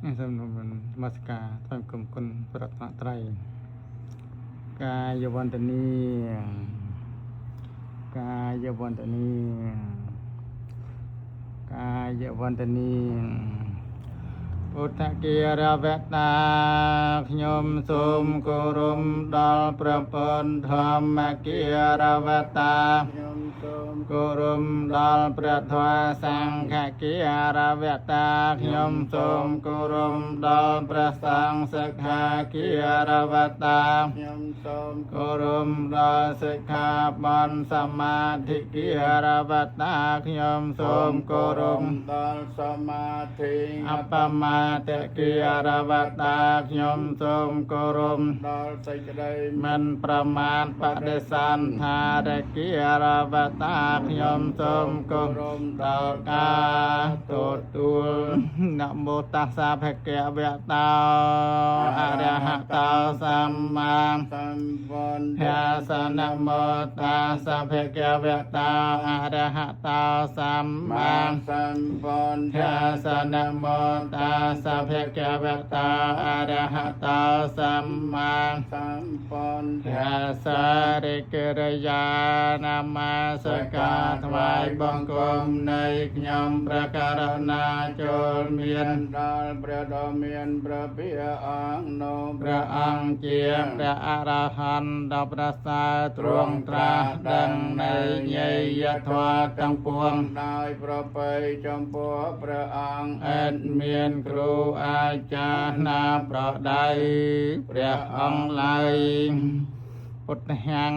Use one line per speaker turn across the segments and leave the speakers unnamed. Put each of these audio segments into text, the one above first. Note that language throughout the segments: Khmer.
សូមនមស្ការថ្វាយគុំគុណប្រតនត្រ័យកាយវន្តនីកាយវន្តនីកាយវន្តនីពុទ្ធគារវតាខ្ញុំសូមគោរពដល់ព្រះពុទ្ធធម្មគារវតាខ្ញុំសូមគោរពដល់ព្រះធម៌សង្ឃគារវតាខ្ញុំសូមគោរពដល់ព្រះសង្ឃសិក្ខាគារវតាខ្ញុំសូមគោរពដល់សិក្ខាបទសមាធិគារវតាខ្ញុំសូមគោរពដល់សមាធិអបមាទគារវតាខ្ញុំសូមគោរពដល់សេចក្តីមិនប្រមាទបដិសន្ធារគារវតាខ្ញុំសូមគោរពដល់ការទទួលនមោតស្សៈភគវតោអរហតោសម្មាសម្ពុទ្ធស្សៈនមោតស្សៈភគវតោអរហតោសម្មាសម្ពុទ្ធស្សៈនមោតស្សៈភគវតោអរហតោសម្មាសម្ពុទ្ធស្សៈរិករិយានមស្ការថ្វាយបង្គំនៃខ្ញុំព្រះករុណាចូលមានដល់ព្រះដ៏មានព្រះភិក្ខុអង្គនោះព្រះអង្គជាព្រះអរហន្តដ៏ប្រសើរទ្រង់ត្រាស់ដឹងនៃញយធម៌ទាំងពួងដោយប្រពៃចំពោះព្រះអង្គឥតមានគ្រូអាចារ្យណាប្រដៅព្រះអង្គឡើយពុទ្ធហាំង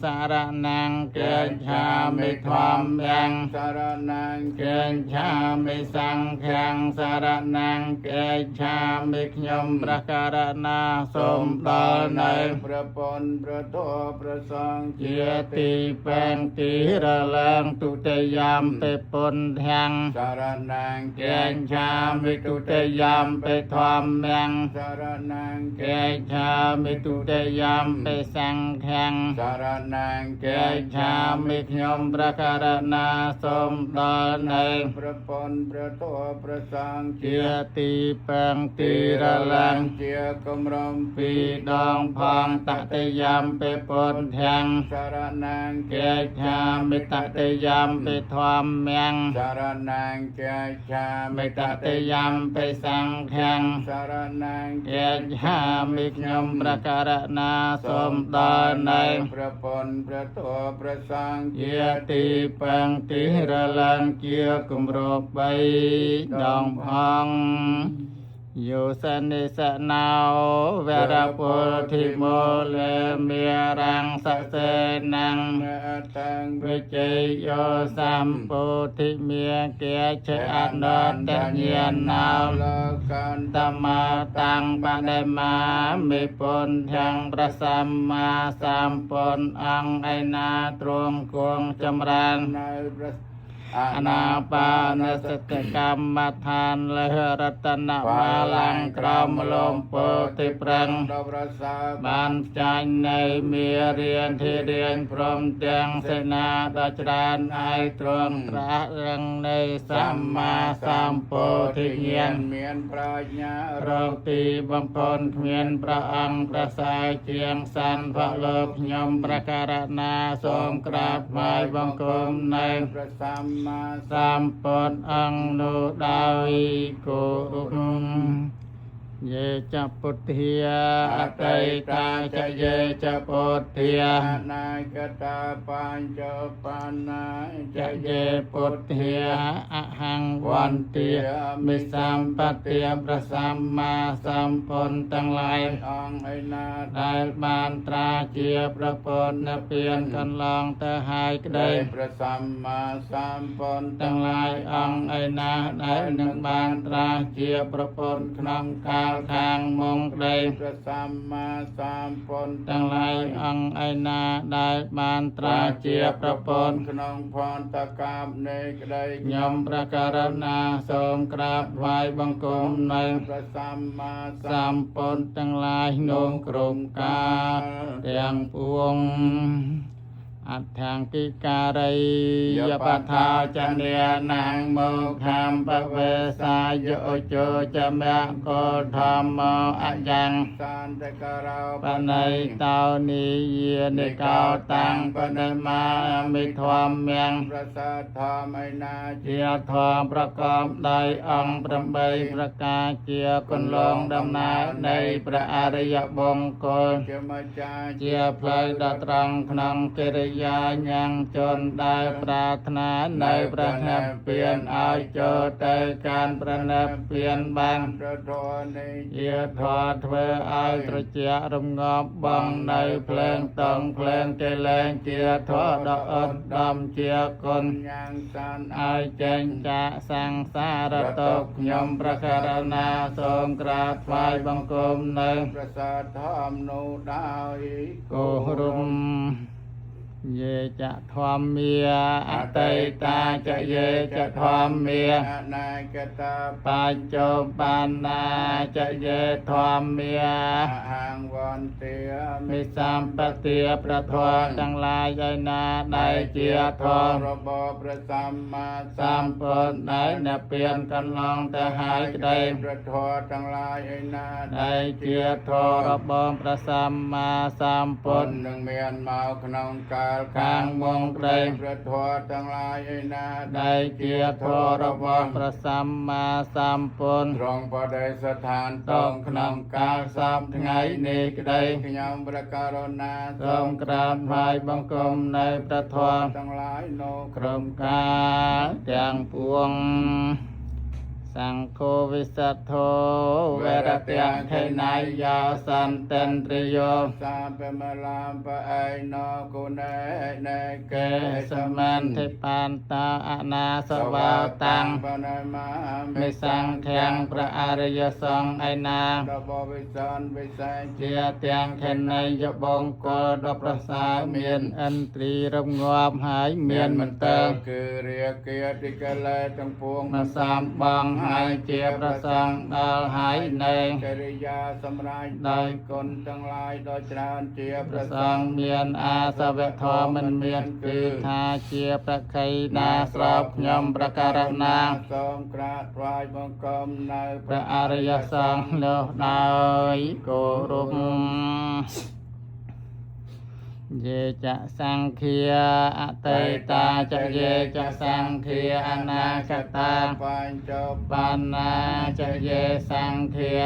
សារណាំងកេច្ឆាមិធម្មំសារណាំងកេច្ឆាមិសង្ឃំសារណាំងកេច្ឆាមិខ្ញុំព្រះករុណាសូមដល់នៅព្រះពុទ្ធព្រះធម៌ព្រះសង្ឃជាទីពែងទីរលែងទុតិយមពេពុទ្ធហាំងសារណាំងកេច្ឆាមិទុតិយមពេធម្មំសារណាំងកេច្ឆាមិទុតិយមពេសង្ឃខាងសារណាំងកេច្ឆាមិខ្ញុំព្រះករុណាសូមដល់នៅព្រះពុទ្ធព្រះធម៌ព្រះសង្ឃជាទីពែងទីរលែងជាគម្រំពីរដងផងតតិយមពេពុទ្ធហាំងសារណាំងកេច្ឆាមិតតិយមពេធម្មំសារណាំងកេច្ឆាមិតតិយមពេសង្ឃខាងសារណាំងកេច្ឆាមិខ្ញុំព្រះករុណាសូមដល់នៅព្រះពុទ្ធព្រះធម៌ព្រះសង្ឃជាទីពែងទីរលែងជាគម្រប3ដងផងយោសនិសណោវរពលធិមូលេមេរាំងសសេណាំងតាំងវិជ័យយោសម្ពោធិមេកេឆអនតញ្ញាណោលោកន្តមតាំងបដិមាមិពុនទាំងព្រះសម្មាសម្ពុទ្ធអង្គឯណាទ្រង់គង់ចម្រើននៅព្រះអនាបានសតិកម្មដ្ឋានលះរតនមាឡាំងក្រមលំពោធិប្រឹងដល់ប្រសើរបានផ្ចាញ់នៅមេរៀនទីរៀនព្រមទាំងសេនាដ៏ច្រើនឲ្យទ្រង់ត្រាស់ដឹងនៃសម្មាសម្ពោធិញ្ញាណមានប្រាជ្ញារកទីបំផុតគ្មានព្រះអង្គប្រសើរជាងសន្ភលោកខ្ញុំព្រះករុណាសូមក្រាបថ្វាយបង្គំនៅព្រះសម្មាសម្ពុទ្ធអង្គនោះដោយគោរពយេចពុទ្ធាអតីតាចយេចពុទ្ធាអនាគតាបញ្ចបណ្ណាចយេពុទ្ធាអហង្វន្ទាមិសម្បទាព្រះសម្មាសម្ពុទ្ធទាំងឡាយអង្គឯណាដែលបានត្រាជាព្រះពុទ្ធនិព្វានកន្លងទៅហើយក្តីព្រះសម្មាសម្ពុទ្ធទាំងឡាយអង្គឯណាដែលនឹងបានត្រាជាព្រះពុទ្ធក្នុងកាលខាងមុងក្តីព្រះសម្មាសម្ពុទ្ធទាំងឡាយអង្គឯណាដែលបានត្រាជាព្រះពុទ្ធក្នុងផន្តកាមនៃក្តីខ្ញុំព្រះករុណាសូមក្រាបថ្វាយបង្គំនៅព្រះសម្មាសម្ពុទ្ធទាំងឡាយនោះគ្រប់កាលទាំងពួង อัฏฐังกิการัยยปัฏฐาจันเนียนังโมขัมปะเวสายโยโจจะมะโกธรรมโมอะยังสันตกราปนัยเตานิเยนิเกาตังปนัยมามิทวามเมียงประสาทธรรมนาเจียทองประกอบได้องค์ประใบประกาเจียคนลงดำนาในพระอริยบงกลเจียเพลยดตรังขนงกิริยายังจนได้ปรารถนาในประนับเปลี่ยนเอาโจเตการประนับเปลี่ยนบางประทนเยียทอดเพื่อเอาตรเจียรมงอบบังในเพลงตองเพลงเจริญเจียทอดอดดำเจียคนยังสันเอาเจนจะสังสารตกยมประคารณาทรงกราบไหว้บังคมในประสาทธรรมโนดาวโกรุมเยจะทวามเมียอติตาจะเยจะทวามเมียอนากตาปัจจุบันนาจะเยทวามเมียหังวันเตียมิสัมปติประทวทั้งหลายใจนาได้เจียทอระบประสัมมาสัมพุทธได้เนเปลี่ยนกันลองแต่หายได้ประทวทั้งหลายใจนาได้เจียทอระบประสัมมาสัมพุทธหนึ่งเมียนเมาขนองกาข้างมองใดประทวทั้งหลายนาได้เกียรติทรบประสัมมาสัมพุทธตรงประเดสถานต้องขนมกาสับไงนี้ก็ได้ขยำประการนาทรงกราบไหว้บังคมในประทวทั้งหลายโนกรมกาอย่างปวงสังโฆวิสัทโธเวรเตียงไทนายยาสันเตนตริโยสาเปมลามปะไอโนกุเนเนเกสมันทิปานตาอนาสวาตังปนัยมามิสังแข่งพระอริยสงฆ์ไอนาดบวิสันวิสัยเจียเตียงไทนายยบงโกดประสาเมียนอันตรีรำงอบหายเมียนมันเตอคือเรียกเกียรติกะเลทั้งปวงมาสามบังหายเจียประสังดาหายในจริยาสำรายได้คนทั้งหลายโดยจรานเจียประสังเมียนอาสเวทอมันเมียนคือทาเจียประไคนาสราบยมประการนาทรงกราบไหว้บังคมในพระอริยสงฆ์โลดายโกรุมเยจะสังเคียอติตาจะเยจะสังเคียอนาคตาปัญจปันนาจะเยสังเคีย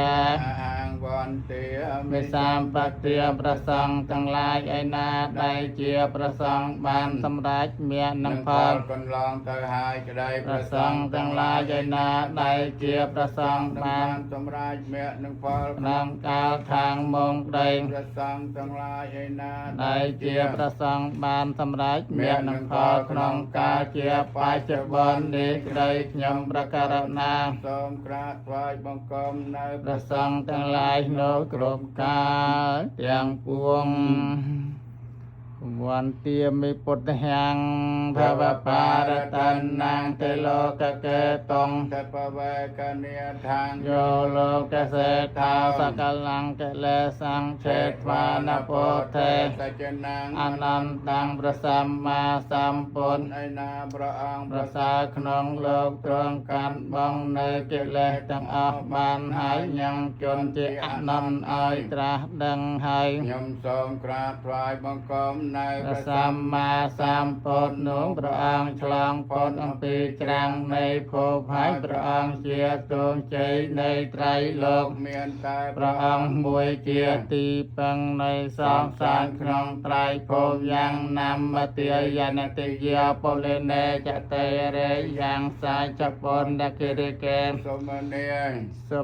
อังวันเตียมิสัมปติประสังทั้งหลายไอนาได้เจียประสังบานสำรัจเมียนังพอลคนลองเตยหายจะได้ประสังทั้งหลายไอนาได้เจียประสังบานสำรัจเมียนังพอลนำกาวทางมงใดประสังทั้งหลายไอนาได้เจียประสังบานสำรัจเมียนังพอลขนองกาเจียปัจจุบันนี้ได้ยมประการนาทรงกราบไหว้บังคมในประสังทั้งหลายโนกรบกาเตียงปวงวันเตียมิปุตตหังภวปารตันนางเตโลกะเกตงเตปเวกเนียทางโยโลกเสทาสกลังเกเลสังเชตวานโพเทสัจนังอนันตังประสัมมาสัมพุทธไอนาพระอังประสาขนองโลกตรงกันบังในกิเลสตั้งออกบานหายยังจนจิอนันต์อ้อยตราดังหายยมทรงกราบไหว้บังคมในพระสัมมาสัมพุทธหนุงพระองค์ฉลองพ้นอัมพีจรังในโพภัยพระองค์เจียตวงใจในไตรโลกเมียนตายพระองค์มวยเจียตีปังในสองสารขนองไตรโพยังนำมาเตียยันติเยาปเลเนจะเตเรยังสายจะปนดกิริเกส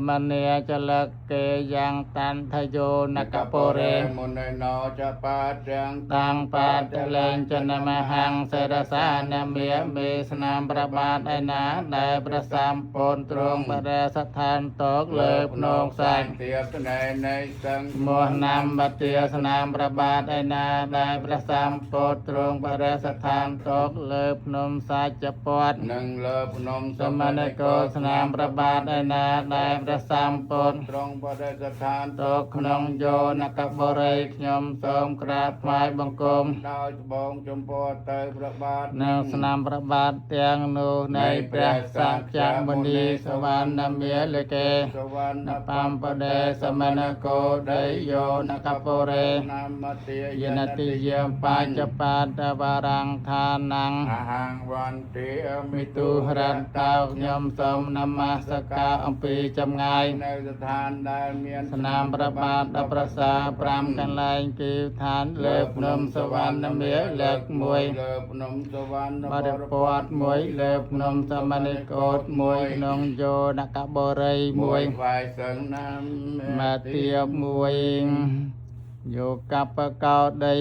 มเนียจะเลิกเกยังตันทโยนกโปเรมุนโนจะปาจังตังปาตเลนจนมหังเสดสานเมียเมสนามประบาทไอนาได้ประสามปนตรงประเดสถานตกเลิบนงสังเตียบในสังมัวนำบัตเตียสนามประบาทไอนาได้ประสามปนตรงประเดสถานตกเลิบนมสัจปอดหนึ่งเลิบนมสมณโกสนามประบาทไอนาได้ประสามปนตรงประเดสถานตกขนงโยนกบริขยมสมกราบไหว้บังค ม
ดาวบองจมพอเตยพระบาท
នៅស្នាមព្រះបាទទាំងនោះនៃព្រះសច្ចាមុនីសវណ្ណមាលកេ
សវណ្ណ
បំបដេសមនកោដីយោនកពរេ
នាមតិ
យនតិយាបញ្ចបាទវរាំងឋានัง
អហង្វន្តិអមិ
មិ
តុ
ទុរតតោខ្ញុំសូមនមស្ការអំពីចម្ងាយ
នៅស្ថានដែលមាន
ស្នាមព្រះបាទដ៏ប្រសើរ5កន្លែងគឺឋានលើភ្នំសវណ្ណមាសលើក1
លើភ្នំសវណ្ណ
បរិពត1លើភ្នំសមនិកោត1ក្នុងយោនកបរិយ
មួយ
1
វាយសឹងណាម
មាទៀប1យោកបកោដី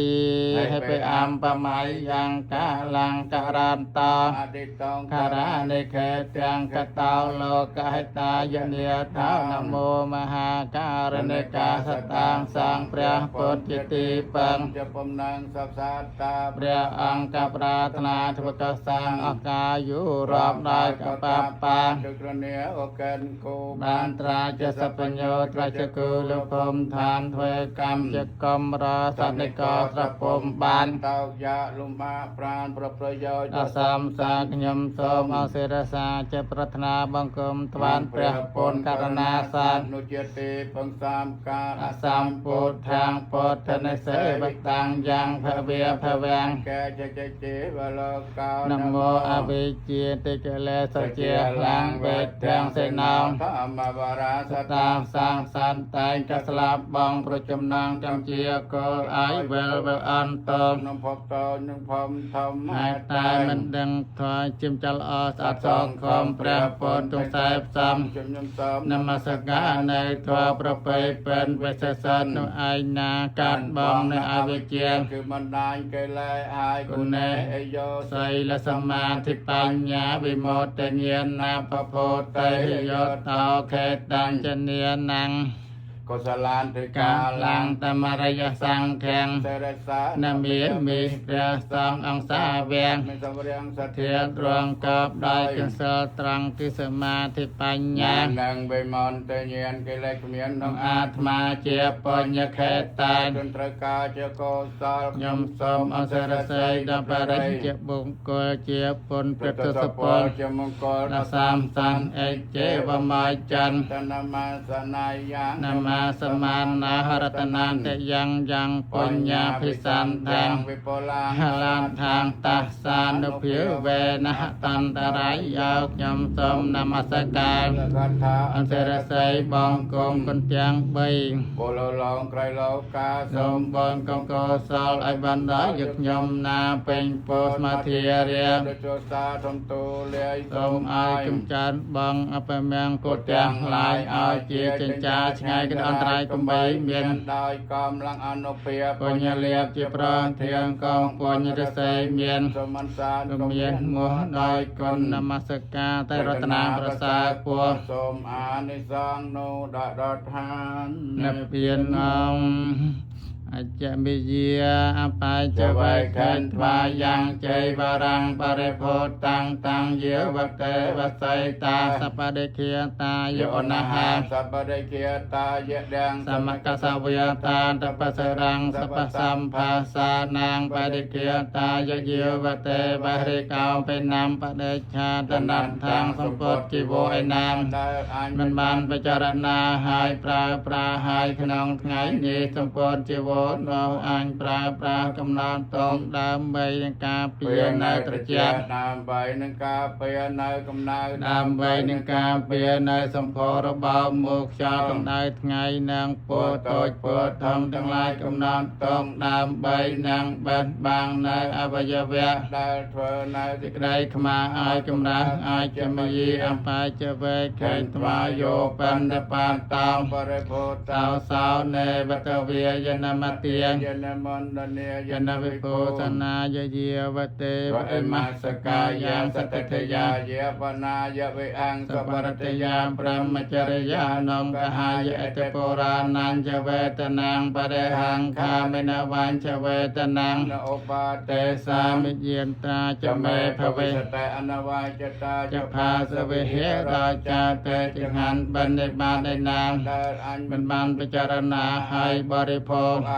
ហើយไปអមបមៃយ៉ាងកាលង្ករន្តោ
អតិតង
ខារានិខេទាំងកតោលោកហេតាយនិថោនមោមហាការនិកាសតាំងសង្ឃព្រះពុទ្ធជាទីពឹង
ជាបំណាងសពសាតា
ព្រះអង្គកប្រាថ្នាធវកសាងអកាយុរាប់ដោយកបបាង
ជក្រនីអកិនគោ
បានត្រាជាសបញ្ញោត្រាជាគូលភមឋានធ្វើកម្មជាកំរសនិកោត្រពំបាន
តោយាលំបាប្រានប្រយោជន៍
អសំសាខ្ញុំសូមអសិរសាជាប្រាថ្នាបង្គំថ្វានព្រះពុនករណាសាទ
នុជាទេពងសាមការ
អសម្ពុទ្ធាងពុទ្ធនិសេវតាំងយ៉ាងភវាភវាំង
កែចេចេវលោកោ
នមោអវិជ្ជាតិកិលេសជាឡាងវេទទាំងសេណោ
ធម្មវរាស
សតាសាងសន្តែងកស្លាប់បងប្រចំណងចំជាកលអាយវិលវិលអន្តង
នំភពតូចនឹងភមធម្ម
ហើយតែមិនដឹងថយជំចលអស្អាតសងខំព្រះពុទ្ធទុសែផ្សំ
ជំនុំសម
នមស្ការនៅធម៌ប្រពៃពេនវិសេសសិននៅឯណាកាត់បងនៅអវិជ្ជា
គឺបណ្ដាញកិលេសហើយគុណេអយោ
សីលសមាធិបញ្ញាវិមោទញ្ញាណបពោតេយោតោខេតាញ្ចនាណង
កុសលានទិ
កា
កា
ល
ឡា
ងតមរយសង្ឃាំ
សេរសា
នមេមេព្រះសង្ឃអង្គសាវៀង
មិនសំរៀងសទ្
ធា
ធា
ត្រង់កបដោយកសិលត្រង់គឺសមាធិបញ្ញា
នឹងបេមន្តញ្ញានកិលេសគ្មានក្នុង
អាត្មាជាបញ្ញខេតាន
ទន្ត្រូវការជាកុសល
ខ្ញុំសូមអសិរសេចដល់បរិញ្ជាបុគ្គលជាពុនព្រះទសពល
ជាមង្គល
ដល់សាមសន្អេជេវមយចន្ទ
តនមសនាយាង
នមសមាននារតនានតយ៉ាងយ៉ាងបញ្ញាភិសន្ធัง
វិបុលា
ហលានທາງតាសានុភាវេនហតន្តរាយយោខ្ញុំសូមនមស្ការ
កថា
អន្តរស័យបងកងគុណទាំង3
ពលឡងក្រៃលោកា
សូមបងកងកោសលឲ្យបានដល់យកខ្ញុំណាពេញពោស្មាធារា
ដូចចសាធំទូលាយ
សូមឲ្យកំចានបងអបមង្គគទាំងឡាយឲ្យជាចិញ្ចាឆ្ងាយក្តអន្តរាយកំបីមាន
ដោយកំឡំងអនុភាព
បញ្ញាលៀបជាប្រងធៀងកងបញ្ញារស័យមាន
សមន្សាន
ក៏មានមោះដោយគុណនមស្ការតែរតនាប្រសើរពរ
សូមអានិសង្ឃនោះដល់ឋាន
និព្វានអង្គអច្ចមិយាអបាយចវៃខេនថ្វាយ៉ាងជ័យវរាំងបរិភោតាំងតាំងយាវតេវស័យតាសបដិគាតាយោនហា
សបរិគាតាយៈដាំង
សមកសវយតាតបសរាំងសបសម្ភាសានាងបដិគាតាយយាវតេបរិកោបេណាំបដិឆាតនៈថាងសម្ពុតជីវឯណាម
ដែលអញ
មិនបានបចរណាហើយប្រើប្រាស់ហើយក្នុងថ្ងៃនេះសម្ពុតជីវនោះអញប្រើប្រាស់កំណត់តងដើម្បីនឹងការពារនៅត្រជាក់
ដើម្បីនឹងការពារនៅកំណៅ
ដើម្បីនឹងការពារនៅសម្ផស្សរបស់មុខខ្យល់កម្ដៅថ្ងៃនិងពោតូចពោធំទាំងឡាយកំណត់តងដើម្បីនឹងបិទបាំងនៅអវយវៈ
ដែលធ្វើនៅ
សេចក្តីខ្មាស់ឲ្យចម្រាស់ឲ្យចមយីអបាយចវេខេត្វាយោបណ្ឌបាតតោ
បរិភោត
សោសោនេវតវាយនមទា
យនមន្តនី
យនវិពោសនាយយាវតេវអិមសកាយាសតតយា
យាបណាយវិអង្គ
សបរតយាព្រមចរិយានងកហាយអតិពុរាណញ្ចវេតនាងបរិហង្ខាមិនវញ្ចវេតនាង
នឧបាត
ទេសាមិយានតាចមេភវេ
សតេអនវាយតា
ចផាសវិហេរាចាតេចង្ហាន់បនិបាតឯណាម
ដែលអញ
មិនបានពិចារណាឲ្យបរិភោគ
អ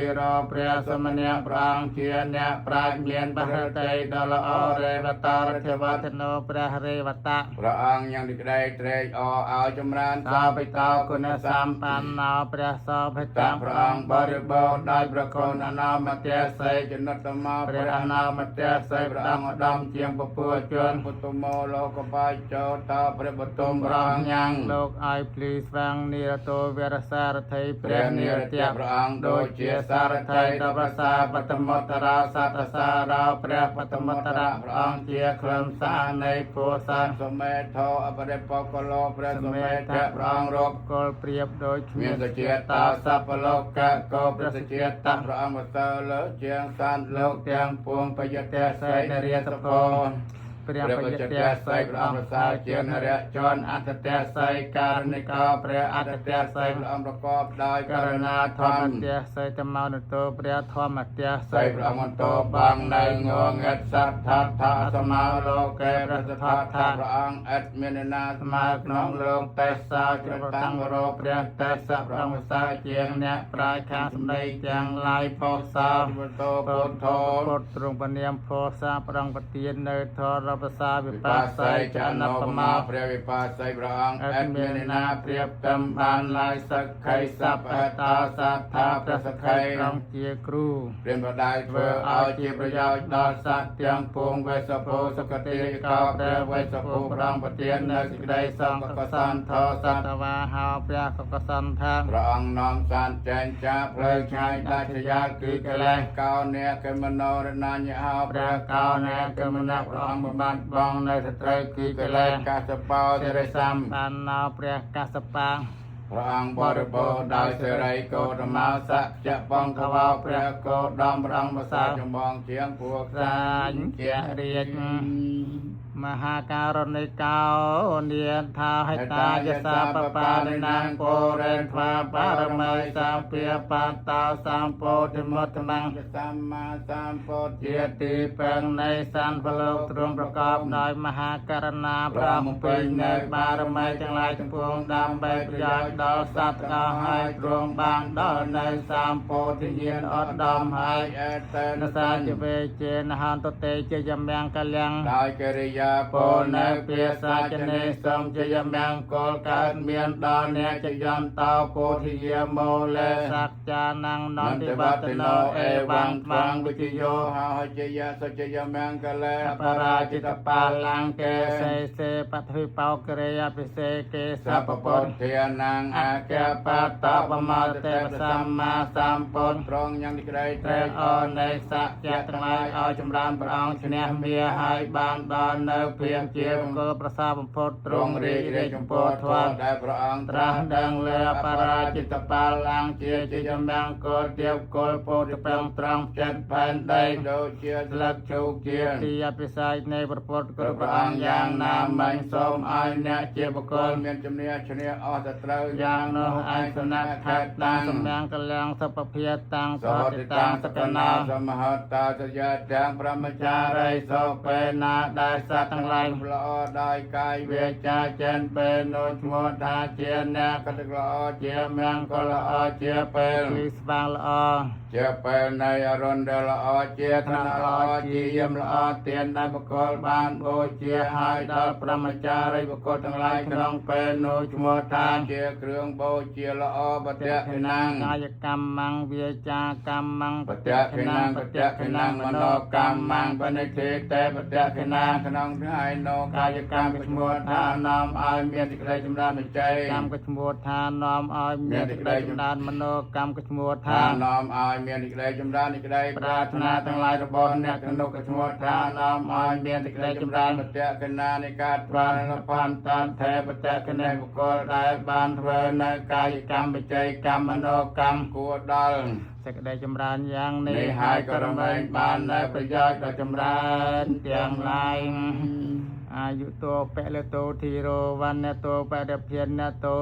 ពីរោព្រះសមណៈព្រះអង្គជាអ្នកប្រាជ្ញមានបរិទ្ធិដ៏ល្អរេវតរធិវតនោព្រះរេវតៈ
ព្រះអង្គយ៉ាងទីក្តីត្រេកអរឲ្យចម្រើន
តបិតោគុណសម្បណ្ណោព្រះសោភិត
តាព្រះអង្គបរិបូរណ៍ដោយព្រះគុណអនាមតេស័យចំណុតតមោ
ព្រះអនាមតេស័យព្រះអង្គឧត្តមជាងពពួកជន
ពុទ្ធមោលោកបាយចោតព្រះបទុម
ប្រ
ព្រះ
ង
អង្គ
ញ៉ាំងលោកឲ្យភ្លីស្វាងនិរតោវរសារថីព្រះនិរតៈ
ព្រះអង្គ
ដូចជាសារថីដល់ប្រសាបតមតរាសតសារោព្រះបតមតរៈព្រះអង្គជាខ្លឹមសារនៃពោធិ
សមេធោអបរិបកលោព្រះសមេធៈព្រះអង្គរក
គល់ព្រៀបដូចគ្
មា
មាន ន
សជាតោសពលោកៈកោព្រះសជាតព្រះអង្គវតើលើជាងសានលោកទាំងពួងបយតេស័យនរិយសភោ ព
ព្រះបច្ចៈស័យព្រះអង្គប្រសើរជានរៈជន់អត្តតេស័យករណិកោព្រះអត្តតេស័យព្រះអង្គប្រកបដោយករណាធម្មតេស័យតមោនតោព្រះធម្មតេស័យព្រះអង្គតោបងនៅងងឹតសត្ថាថាសមោលោកេប្រសថាថាព្រះអង្គអត់មានណាស្មើក្នុងលោកតេសាជ្រតាំងរោព្រះតេសព្រះអង្គប្រសើរជាអ្នកប្រាជ្ញាសម្ដីទាំងឡាយផោសាវតោពុទ្ធោពុទ្ធទ្រង់ពនាមផោសាព្រះអង្គប្រទាននៅធររភាសាវិបាស័យចនបមាព្រះវិបាស័យព្រះអង្គអត់មានណាព្រៀបកំបានឡាយសក្ខីសពអតាសត្ថាព្រះសក្ខីព្រះអង្គជាគ្រូព្រានបដៅធ្វើឲ្យជាប្រយោជន៍ដល់សត្វទាំងពួងវេសភោសុគតិកោព្រះវេសភោព្រះអង្គប្រទាននៅសេចក្តីសង្ឃកសន្ធោសតវាហោព្រះកកសន្ធៈព្រះអង្គនាំសានចែងចាផ្លូវឆ្ងាយដាច់ស្រយាលគឺកិលេសកោអ្នកកមនោរណាញហោព្រះកោអ្នកកមនៈព្រះអង្គបំបត្តិបងនៅសត្រូវគឺកិលេសកសបោសិរិសំបានណោព្រះកសបាព្រះអង្គបរិបូរណ៍ដោយសេរីកោតមោសៈចបងកវោព្រះកោដំព្រះអង្គប្រសាចម្បងជាងពួកសាញជារាជមហាការនិកោនាថាហេតាយសាបបានិណាងពោរេនថ្វាបារមីសាពាបាតោសម្ពោធិមុតមង្គសម្មាសម្ពោធិជាទីពឹងនៃសន្តិលោកទ្រង់ប្រកបដោយមហាករណាព្រះបំពេញនៅបារមីទាំងឡាយទាំងពួងដើម្បីប្រយោជន៍ដល់សត្វទាំងអស់ហើយទ្រង់បានដល់នៅសម្ពោធិញ្ញាណឧត្តមហើយអតេនសាជវេចេនហន្តតេជាយមង្គកលាំងដោយកិរិយាពលនៅពាសាចនេសំជាយមង្គលកើតមានដល់អ្នកចយន្តោពោធិយាមោលេសច្ចានੰនន្តិវត្តនោអេវង្ខ្វាងវិជយោហោជយសច្ចយមង្គលេបរាជិតបាលង្កេសេសេបទវិបោករិយពិសេកេសពពុទ្ធានੰអគ្គបតបមោទេពសម្មាសម្ពុទ្ធត្រង់យ៉ាងនេះក្តីត្រេកអរនៃសច្ចៈទាំងឡាយឲ្យចម្រើនព្រះអង្គឈ្នះមារហើយបានដល់នៅព្រាងជាមង្គលប្រសាបំផុតទ្រង់រីករាយចំពោះធម៌ដែលព្រះអង្គត្រាស់ដឹងលើបរាជិតបាលាំងជាយមង្គលទៀបគលពោធិប្រងត្រង់ចិត្តផែនដីដូចជាស្លឹកជោគជាទីអភិសេកនៃព្រះពុទ្ធគ្រប់ព្រះអង្គយ៉ាងណាមិញសូមឲ្យអ្នកជាបុគ្គលមានជំនះឈ្នះអស់ទៅត្រូវយ៉ាងនោះឯសនៈខេតតាំងសំណាងកលាំងសពភាតាំងសតិតាំងសកណាសមហតាសយៈទាំងព្រមចារីសោពេណាដែលសត្វទាំងឡាយល្អដោយកាយវាចាចិនពេលនោះឈ្មោះថាជាអ្នកកតល្អជាមង្គលល្អជាពេលគឺស្វាងល្អជាពេលនៃអរុណដែលល្អជាឋានៈល្អជាយាមល្អទានដែលបុគ្គលបានបូជាឲ្យដល់ព្រមចារីបុគ្គលទាំងឡាយក្នុងពេលនោះឈ្មោះថាជាគ្រឿងបូជាល្អបតៈខិណាំងកាយកម្មੰវាចាកម្មੰបតៈខិណាំងបតៈខិណាំងមនោកម្មੰបនិធិតេបតៈខិណាំងក្នុងថ្ងៃនោះកាយកម្មឈ្មោះថានាំឲ្យមានសេចក្តីចម្រើនវិជ័យកម្មក៏ឈ្មោះថានាំឲ្យមានសេចក្តីចម្រើនមនោកម្មក៏ឈ្មោះថានាំឲ្យមានសេចក្តីចម្រើនសេចក្តីប្រាថ្នាទាំងឡាយរបស់អ្នកទាំងនោះក៏ឈ្មោះថានាំឲ្យមានសេចក្តីចម្រើនបតៈខិណានិកាតបានផានតានថេបតៈខិណាបុគ្គលដែលបានធ្វើនៅកាយកម្មវិជ័យកម្មមនោកម្មគួរដល់សេចក្តីចម្រើនយ៉ាងនេះហើយក៏រមែងបាននៅប្រយោជន៍ដល់ចម្រើនទាំងឡាយអាយុតោពលតោធីរោវណ្ណតោបរិភិនតោ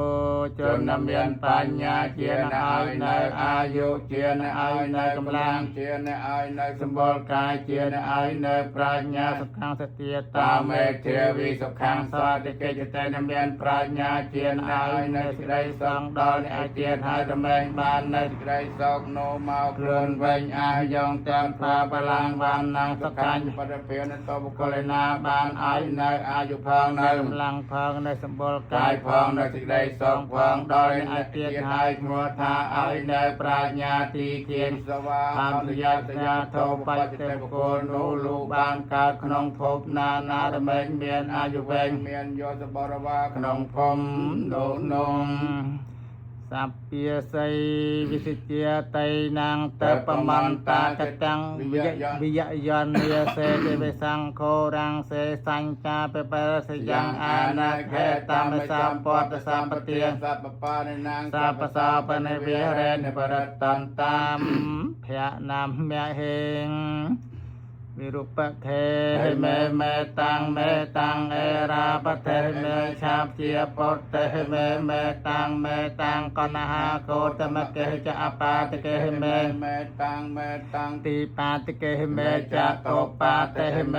ជនមានបញ្ញាជាឲ្យនៅអាយុជាឲ្យនៅកម្លាំងជាឲ្យនៅសម្បល់កាយជាឲ្យនៅប្រាជ្ញាសុខសតិតាមេធាវីសុខសតិកិច្ចតេមានប្រាជ្ញាជាឲ្យនៅសេចក្តីសង្ឃដល់អ្នកឯទៀតហើយរមែងបាននៅសេចក្តីសោកនោមកខ្លួនវិញអាយ៉ងតាមផ្លាបលាំងបានណាងសុខាញ់បរិភិនតោបុគ្គលណាបានឲ្យនៅអាយុផងនៅកម្លាំងផងនៅសម្បល់កាយផងនៅសេចក្តីសោកផងដល់អ្នកទៀតហើយឈ្មោះថាឲ្យនៅប្រាជ្ញាទីគៀនសវាអន្តយតញ្ញាធោបច្ចតិបុគ្គលនោះលោកបានកើតក្នុងភពណាណារមែងមានអាយុវែងមានយោសបរិវារក្នុងភូមិលោកនោះសព្វាស័យវិសិជាតៃណាងតបមន្តាកតាំងវិយយនាសេទេវសង្ឃោរាំងសេសញ្ចាបបរសយ៉ាងអានាខេតាមសម្ពតសម្បទាសពបានិណាងសពសោបនិវិរេនបរតន្តាមភៈណាមហេង วิรุปะเทเมเมตังเมตังเอราปะเทเมชาเจียปตเตเมเมตังกนหาโคตมะเกจะอปาตเกเม
เมตัง
ติปาตเกเมจะโตปาเตเม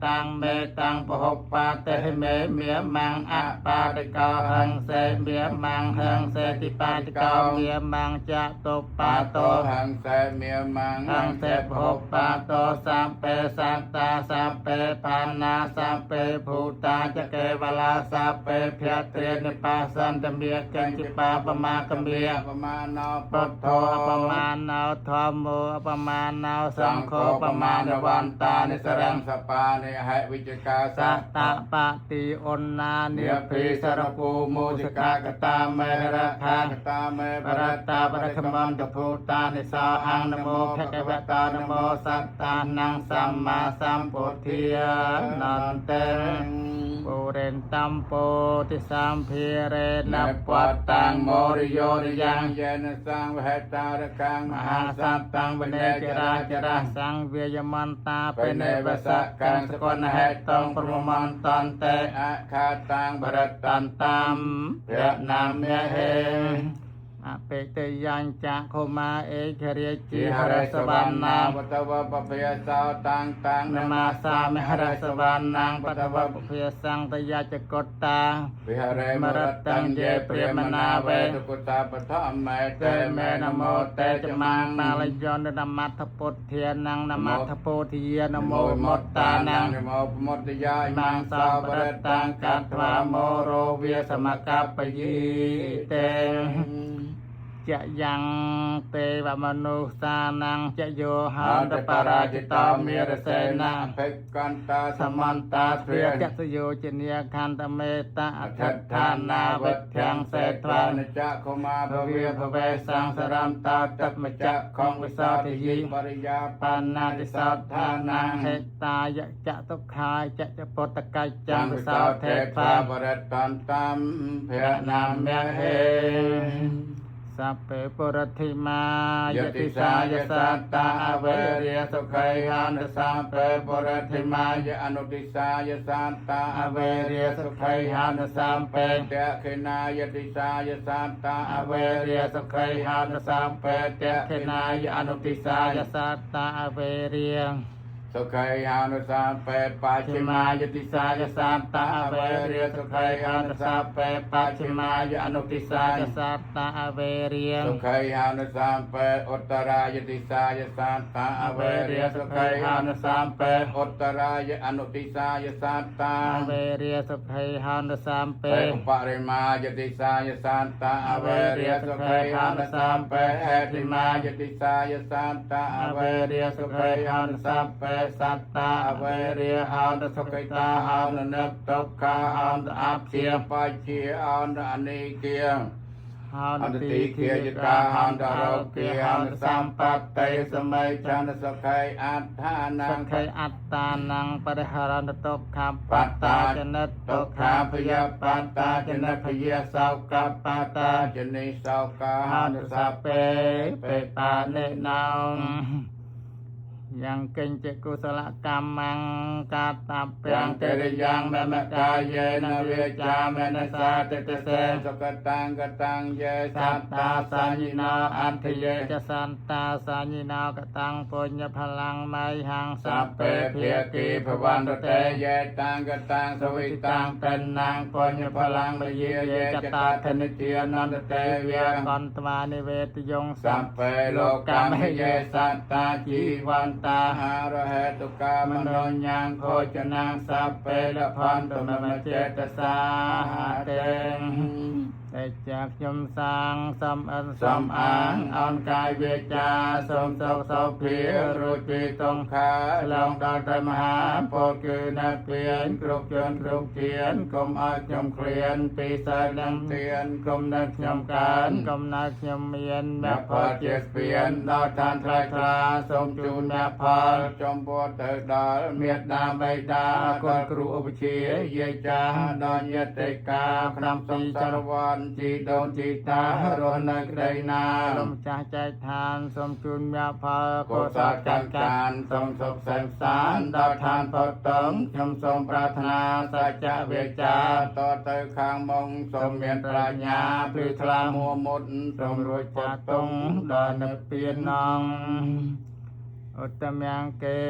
ตังปหปาเตเมเมียมังอปาตกาหังเสเมียมังหังเสติปาตกาเมียมังจะโตปาโต
หังเสเมียมัง
หังเสพหปาโตสัมเปสัตตาสัมเปปานาสัมเปภูตาจะเกวลาสัมเปเพียเตนิปาสันตเมียกันจิปาปมากเมีย
ปมาณา
ปทโทปมาณาวธรรมโมปมาณาวสังโฆปมาณวันตานิสรัง
สปาเนหะวิจกา
สัตตะปะติอนนาเนี
เนี
ย
ย
ปี
ปี
ส
ส
ร
ร
ภู
ภู
โม
โม
จิ
จิ
กาก
าก ก
ตา
ตา
เม
เม
ระ
ระ
คั
คาง ตาเม
ปรัตตาปรัคมันตภูตานิสาหังนโมภะคะวะตานโมสัตตานังสัมมาสัมพุทธิยานันเตปุเรนตัมโปติสัมภิเร
น
นะ
ป
ปั
วั
ต
ต
ตั
ตั
ง
ง
โม
โม
ริ
ริ
โย
โย
ริ
ริ
ยั
ยัง งเยนสังวหตารกัง
ม
ม
หา
หา
สั
สั
ต
ต
ตั
ตั
ง
ง
ว
ว
เน
เน
จ
จ
รา
รา
จ
จ
รา
รา
สังเวียมันตา
เป
เป็น
เน
เน
ว
ว
ส
ส
กั
กั
ง
ง
ส
ส
ก
ก
ล
ล
เห
เห
ตุ
ตุ
ต
ต
อ
อง ง
ป
ป
ร
ร
มั
มัน น
ตั
ตั
น
น
เต
เต
อะคาตัง
ป
บ
ร
ร
ตั
ตั
น
น
ตา
ตาม ม
เพียนามเมเหอเปเตยังจะโคมาเอเคเรียจิ
จิ
ห
ห
ร
ร
ส
ส
ว
ว
ร
ร
ร
ร
ณา
ณาปตวะปะเพยสาวตังตัง
นมาสามิหรสวรรณังปตวะปเพียสังตยาจกตตา
วิหารมรตังเยเปรียมนาเวตุกุตาปทมเมเต
เตเม
เม
น
น
โม
โม
เต
เต
จ
จ
มั
มั
ง
ง
นาลยนนมัทปุทเทียนังนมัทโพธิยนโม
โม
ม
ม
ต
ต
ตา
ตา
นั
นั
ง
งโมมตยาย
มั
มั
ง
ง
สา
สาว
ป
ป
ร
ร
ตั
ตั
ง
ง
กั
กั
ต
ต
วาว
า
โม
โม
โร
โร
เวียสมกัปปยีเตจะยังเตวมนุสานังจะโยหั
อั
น
น
ต
ต
ป
ป
รา
รา
จิ
จิ
ตา
ตา
เม
เม
ร
ร
เส
เส
นา
นาเพกกันตา
ส
ส
มั
มัน น
ตา
ตา
เท
เทรี
รี
ย
ยจัสโยจเนียคันตเมตาอัฏฐานาเวทยังเสทวาน
จะขมา
ภ
ภ
เว
เว
ภ
ภ
เว
เว
สั
สั
ง
ง
ส
ส
รั
รั
ม
ม
ตา
ตา
ตั
ตั
ป
ป
ม
ม
จั
จั
ก
ก
ข
ข
อ
อง ง
วิ
วิ
สา
สา
ทิ
ทิ
ยิ
ยิปริยา
ปานาติสัทธานังเหตาจะตุขายจะปตกายจั
จั
ง
ง
วิ
วิ
สา
สา
เท
เท
พา
พาบรตันตัมเพ
พระ
นาน
าม ม
เม
ย
เห
เหสัพเพปุรธิมาย
ย
ติ
ติ
สา
สาย ย
สั
สั
ต
ต
ตา
ตา
เว
เว
เรี
เรี
ย
ย
สุ
สุ
ขั
ขั
ย
ย
หั
หั
น
น
ต
ต
สั
สั
ม
ม
เป
เป
ปุ
ปุ
ร
ร
ธิ
ธิ
มาม
าย ยอนุติสายสัตตา
อเวเรียสุขัยหันตสัมเป
เตะเขนายติสายสัตตา
อเวเรียสุขัยหันตสัมเปเตเขนายอนุติสายสัตตาอเวเรีย
สุขัยหันตสัมเปปัจ
ชิ
ฉิ
มาม
าย
ติ
ติ
สา
สาย ย
สั
สั
ต
ต
ตา
ตา
อ
อ
เว
เว
เรี
เรี
ย
ย
สุ
สุ
ขั
ขั
ย
ย
หั
หั
น
น
ต
ต
สั
สั
ม
ม
เป
เป
ปั
ปั
จ
จ
ฉิ
ฉิ
มาม
าย ย
อ
อ
นุ
นุ
ติ
ติ
สา
สาย ย
สัตตาอเวเรีย
สุขัยหันตสัมเปอุตรายติสายสัตตาอเวเรียสุขัยหันตสัมเปอุตรายอนุติสายสัตตา
อเวเรียสุขัยหันตสัมเป
เปอุปริมายติสายสัตตาอเวเรียสุขัยหันตสัมเปเอติมายติสายสัตตาอเวเรียสุขัยหันตสัมเปสัตตาอเวเรียหันตสุขิตาหันตนึกตกขาหันตอัปเสียปัจเจียหันตอนิเกีย
หัน
อัน
ติ
ติเกียจิตาหันตโรเกียหันตสัมปัตเตสมัยชันสุขัยอัตถานั
สั
ง
งไขอัตตานังปริหารันตกขับ
ปั
ปั
ต
ต
ตา
ตาจนต
ต
ก
ก
ขา
ขา
พ
พ
ยาย
า
ปั
ปั
ต
ต
ตา
ตา
จ
จ
น
น
พ
พ
ยาย
า
สา
สาว ว
กั
กั
บบ ปั
ปั
ต
ต
ตา
ตาจนิสาวกา
หั
หั
น
น
ต
ต
สั
สั
พ
พ
เป
เป
เปปาเนนังยังเก่งเจกุศลกรรมังกาตาเปีย
ยัง ง
เต
เต
ริ
ริ
ยั
ยัง ง
แม
แม
ม
ม
กาก
าย ย
เย
เย
น
น
เว
เว
จา
จา
เม
เม
น
น
สา
สา
เต
ติ
เต
เต
เส
เสสกตังกตังเย
สั
สั
ต
ต
ตา
ตา
สั
สั
ญ
ญ
ญิ
ญิ
โน
โน
อั
อั
น
น
ท
ท
เย
เย
จะสันตาสัญญิโนกตังปุญญพลังไมหังสั
สั
พ
พ
เป
เพ
เพี
เพี
ย
ย
ติ
ติ
ภ
ภ
วั
วัน น
ต
ต
เต
เตเยตังกตังสวิตังเป็นนางปุญญพลังมเยเยจตาธนิเทียนันตเตเวีย
กันตมานิเวตยง
สัพเพโลกามเยสัตตาจีวันตาหาระเหตุกามโนยังโคจนังสัพเพละพันตุมมเจตสาหาเตง
แต่จากยมสังสัมอัน
สัมอังอันกายเวจาสมโสโสภิรุจิตงคาลองดอนตมหาโพคือนักเพียนกรุกจนกรุกเทียนกรมอาจมเคลียนปีศาจนังเทียนกรมนักยมการ
กำนักยมเมียนแม่
แม่
พ
พ
อ
อ
เจ็
เจ็
ด
ด
เปลี่
เปี
ย
ย
น
น
ด
ด
อ
อ
ทา
ทาน น
ไต
ไต
ร
ร
ต
ต
รา
รา
ส
ส
ม
ม
จู
จู
น
น
แม่
แม่
พ
พ
อ
อจมบัวเถิดดอเมียดาใบดากนครูอุปชีเยจาดอนยติกาพนำสงสารวาน ជីដូនជីតារស់នៅក្តីណា
លោកម្ចាស់ចែកឋានសូមជូនញាផល
កុសលកម្មកានសូមសុខសែនសានដល់ឋានផុតតងខ្ញុំសូមប្រាថ្នាសច្ចៈវាចាតទៅខាងមុខសូមមានប្រាជ្ញាភ្លឺថ្លាមួមុតសូមរួចផុតទុងដល់និព្វានង
ឧត្តមយ៉ាងកេ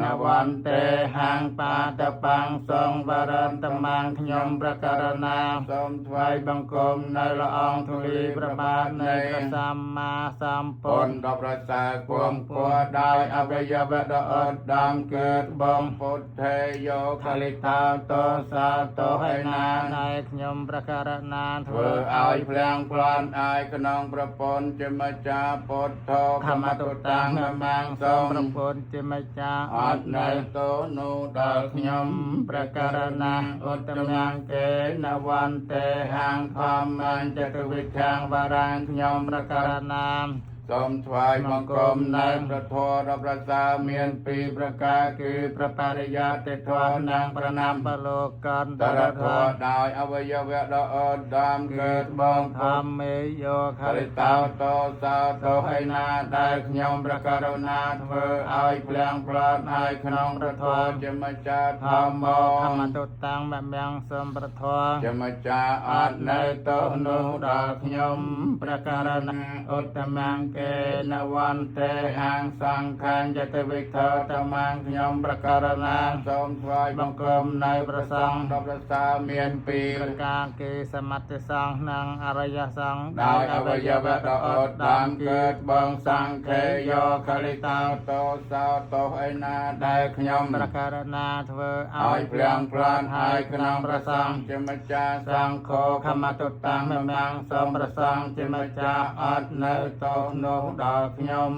នវន្តេហាងបាតបាំងសងវរន្តមាងខ្ញុំប្រការណាសូមថ្វាយបង្គំនៅល្អងធូលីព្រះបាទនៃ
ព្រះសម្មាសម្ពុ
ពុ
ទ្ធ
នដល់ប្រសើរគួងពួរដោយអវយវៈដ៏អត់ដំគឺបងពុទ្ធេយោខលិតោតោសាតោហេណា
ដែលខ្ញុំប្រការណា
ធ្វើឲ្យភ្លាំងប្លន់ឲ្យក្នុងប្រពន្ធជាម្ចាស់ពុទ្ធោខមតុតាំងមាំងសូម
ប្រពន្ធជាម្ចាស់
អត់នៅតោនោះដល់ខ្ញុំព្រះករណាឧត្តមយ៉ាងកេនវន្តេហាងធម្មញ្ចតវិខាងវរាងខ្ញុំព្រះករណាសូមថ្វាយបង្គំនៅព្រះធម៌ដ៏ប្រសើរមានពីរប្រការគឺព្រះបរិយត្តិធម៌និងប្រណាំ
បលោកន្ត
តរធម៌ដោយអវយវៈដ៏អត់ដំគឺបងធ
ធ
ម្ម
ម្មមេយោខ
ខ
រិ
រិ
ត
តោតោសោតោហេណាដែលខ្ញុំព្រះករុណាធ្វើឲ្យភ្លាំងផ្លត់ឲ្យក្នុងព្រះធម៌ជាម្ចាស់ធម្ម
ធម្មតុតាំងមមៀងសំប្រធម
ជាម្ចាស់អត់នៅទោសនោះដល់ខ្ញុំព្រះករណាឧត្តមង្គេនវន្តេហាងសង្ខាញ់យតវិធោតមាងខ្ញុំព្រះករណាសូមថ្វាយបង្គំនៅព្រះសង្ឃដ៏ប្រសើរមានពីរ
ប្រការគេសមត្ថសង្ឃនិងអរិយសង្ឃ
ដោយអវយវៈដ៏អត់ដំកើតបងសង្ឃេយោខលិតោតោសោតោឯណាដែលខ្ញុំ
ប្រការណាធ្វើ
ឲ្យភ្លាំងផ្លាន់ហើយក្នុងព្រះសង្ឃជាម្ចាស់សង្ឃោខមតុតាំងមមាំងសូមព្រះសង្ឃជាម្ចាស់អត់នៅទោសនោះដល់ខ្ញុំ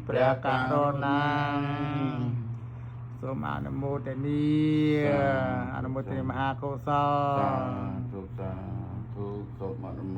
ព្រះករុណា
សូមអនុមោទនីអនុមោទនីមហាកុសល
សាធុសាធុសូមអនុ